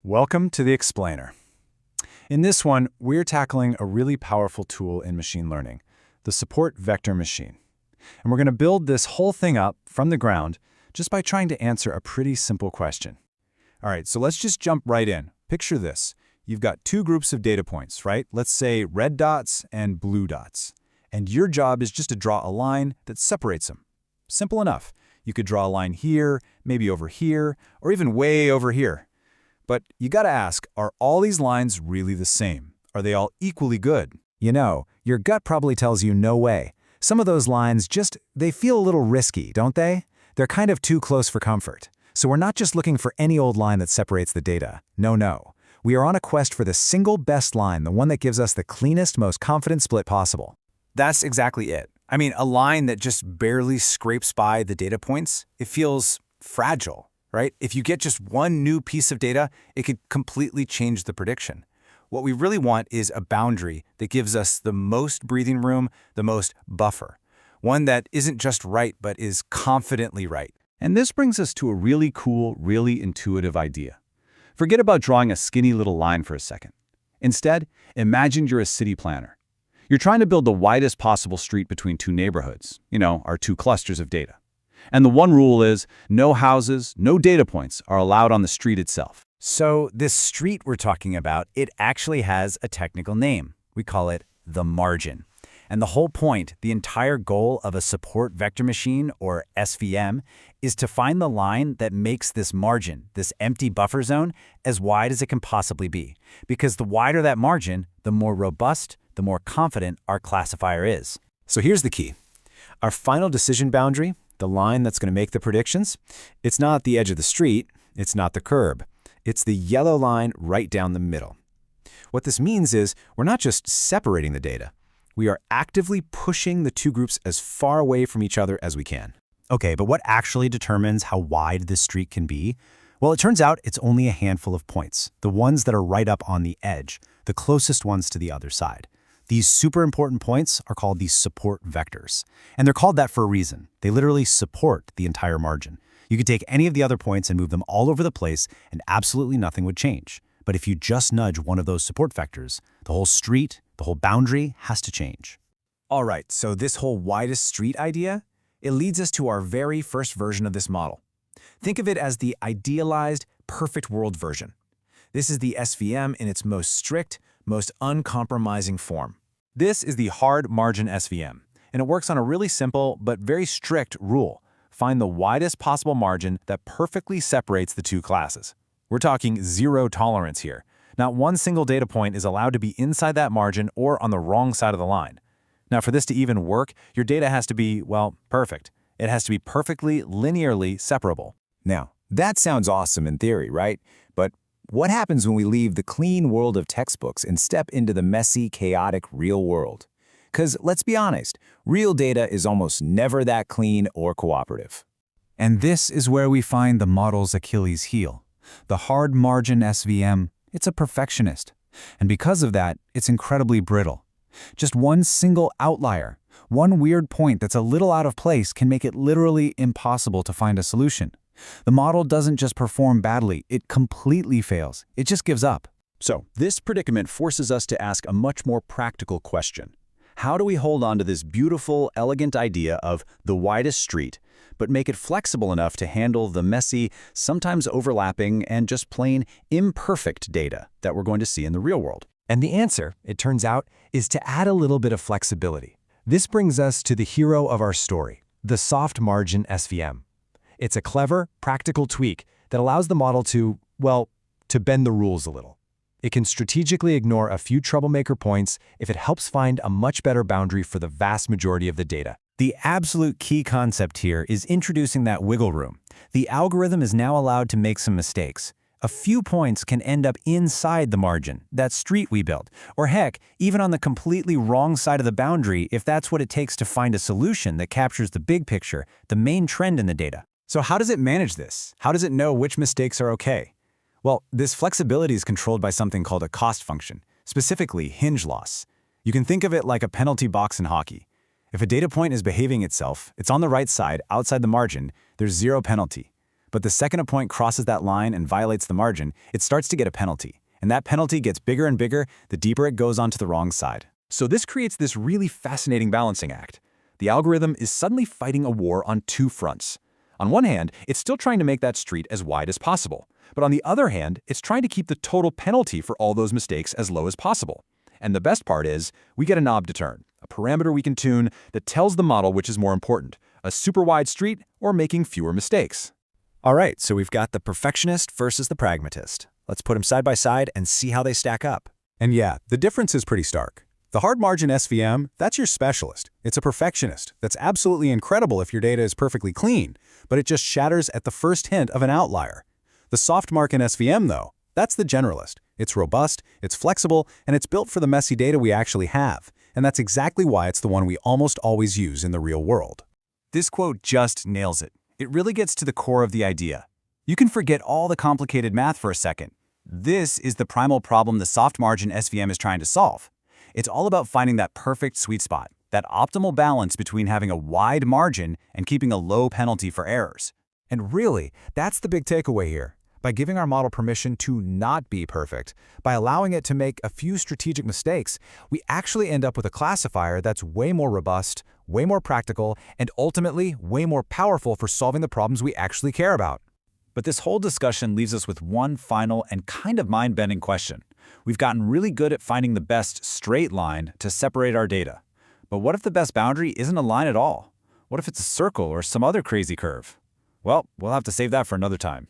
Welcome to the Explainer. In this one, we're tackling a really powerful tool in machine learning, the support vector machine. And we're going to build this whole thing up from the ground just by trying to answer a pretty simple question. All right, so let's just jump right in. Picture this. You've got two groups of data points, right? Let's say red dots and blue dots. And your job is just to draw a line that separates them. Simple enough. You could draw a line here, maybe over here, or even way over here. But you gotta ask, are all these lines really the same? Are they all equally good? You know, your gut probably tells you no way. Some of those lines they feel a little risky, don't they? They're kind of too close for comfort. So we're not just looking for any old line that separates the data. No. We are on a quest for the single best line, the one that gives us the cleanest, most confident split possible. That's exactly it. I mean, a line that just barely scrapes by the data points, it feels fragile, right? If you get just one new piece of data, it could completely change the prediction. What we really want is a boundary that gives us the most breathing room, the most buffer. One that isn't just right, but is confidently right. And this brings us to a really cool, really intuitive idea. Forget about drawing a skinny little line for a second. Instead, imagine you're a city planner. You're trying to build the widest possible street between two neighborhoods, our two clusters of data. And the one rule is no houses, no data points are allowed on the street itself. So this street we're talking about, it actually has a technical name. We call it the margin. And the whole point, the entire goal of a support vector machine, or SVM, is to find the line that makes this margin, this empty buffer zone, as wide as it can possibly be. Because the wider that margin, the more robust, the more confident our classifier is. So here's the key. Our final decision boundary, the line that's going to make the predictions, it's not the edge of the street, it's not the curb. It's the yellow line right down the middle. What this means is we're not just separating the data. We are actively pushing the two groups as far away from each other as we can. Okay, but what actually determines how wide this street can be? Well, it turns out it's only a handful of points, the ones that are right up on the edge, the closest ones to the other side. These super important points are called these support vectors. And they're called that for a reason. They literally support the entire margin. You could take any of the other points and move them all over the place, and absolutely nothing would change. But if you just nudge one of those support vectors, the whole street, the whole boundary has to change. All right, so this whole widest street idea, it leads us to our very first version of this model. Think of it as the idealized, perfect world version. This is the SVM in its most strict, most uncompromising form. This is the hard margin SVM, and it works on a really simple but very strict rule. Find the widest possible margin that perfectly separates the two classes. We're talking zero tolerance here. Not one single data point is allowed to be inside that margin or on the wrong side of the line. Now, for this to even work, your data has to be, well, perfect. It has to be perfectly linearly separable. Now, that sounds awesome in theory, right? But what happens when we leave the clean world of textbooks and step into the messy, chaotic real world? Because let's be honest, real data is almost never that clean or cooperative. And this is where we find the model's Achilles heel. The hard margin SVM, it's a perfectionist. And because of that, it's incredibly brittle. Just one single outlier, one weird point that's a little out of place can make it literally impossible to find a solution. The model doesn't just perform badly, it completely fails. It just gives up. So, this predicament forces us to ask a much more practical question. How do we hold on to this beautiful, elegant idea of the widest street, but make it flexible enough to handle the messy, sometimes overlapping, and just plain imperfect data that we're going to see in the real world? And the answer, it turns out, is to add a little bit of flexibility. This brings us to the hero of our story, the soft margin SVM. It's a clever, practical tweak that allows the model to bend the rules a little. It can strategically ignore a few troublemaker points if it helps find a much better boundary for the vast majority of the data. The absolute key concept here is introducing that wiggle room. The algorithm is now allowed to make some mistakes. A few points can end up inside the margin, that street we built, or heck, even on the completely wrong side of the boundary if that's what it takes to find a solution that captures the big picture, the main trend in the data. So how does it manage this? How does it know which mistakes are okay? Well, this flexibility is controlled by something called a cost function, specifically hinge loss. You can think of it like a penalty box in hockey. If a data point is behaving itself, it's on the right side, outside the margin, there's zero penalty. But the second a point crosses that line and violates the margin, it starts to get a penalty. And that penalty gets bigger and bigger the deeper it goes onto the wrong side. So this creates this really fascinating balancing act. The algorithm is suddenly fighting a war on two fronts. On one hand, it's still trying to make that street as wide as possible. But on the other hand, it's trying to keep the total penalty for all those mistakes as low as possible. And the best part is, we get a knob to turn, a parameter we can tune that tells the model which is more important, a super wide street or making fewer mistakes. All right, so we've got the perfectionist versus the pragmatist. Let's put them side by side and see how they stack up. And yeah, the difference is pretty stark. The hard margin SVM, that's your specialist. It's a perfectionist. That's absolutely incredible if your data is perfectly clean, but it just shatters at the first hint of an outlier. The soft margin SVM, though, that's the generalist. It's robust, it's flexible, and it's built for the messy data we actually have. And that's exactly why it's the one we almost always use in the real world. This quote just nails it. It really gets to the core of the idea. You can forget all the complicated math for a second. This is the primal problem the soft margin SVM is trying to solve. It's all about finding that perfect sweet spot, that optimal balance between having a wide margin and keeping a low penalty for errors. And really, that's the big takeaway here. By giving our model permission to not be perfect, by allowing it to make a few strategic mistakes, we actually end up with a classifier that's way more robust, way more practical, and ultimately way more powerful for solving the problems we actually care about. But this whole discussion leaves us with one final and kind of mind-bending question. We've gotten really good at finding the best straight line to separate our data. But what if the best boundary isn't a line at all? What if it's a circle or some other crazy curve? Well, we'll have to save that for another time.